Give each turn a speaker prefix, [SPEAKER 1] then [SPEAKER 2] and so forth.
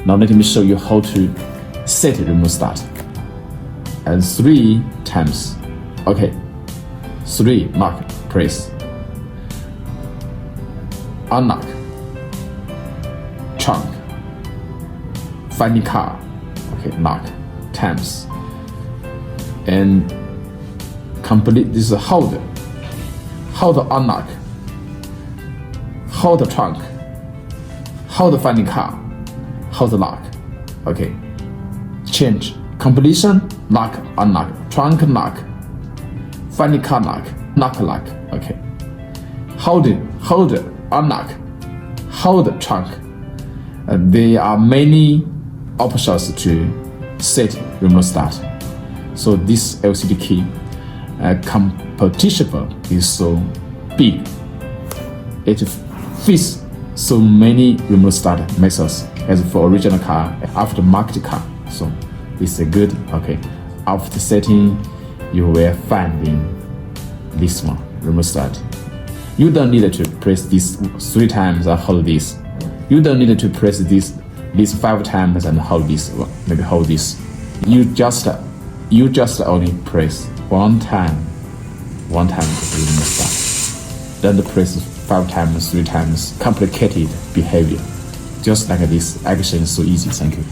[SPEAKER 1] Now let me show you how to set remote start. And 3 times. Okay. 3 lock, press. Unlock. Trunk. Finding car. Okay, lock. Times. And complete this hold. Hold unlock. Hold trunk. Hold finding car. Hold lock. Okay. Change. Completion, lock, unlock, trunk lock, finding car lock, lock. Okay. Hold, unlock, hold trunk. There are many options to set remote start. So this LCD key competition is so big. It fits so many remote start methods as for original car, aftermarket car. So it's a good, okay. After setting, you will find in this one, remote start. You don't need to press this 3 times and hold this. You don't need to press this 5 times and hold this, maybe hold this. You just only press one time to remote start. Don't press 5 times, 3 times, complicated behavior. Just like this action is so easy, thank you.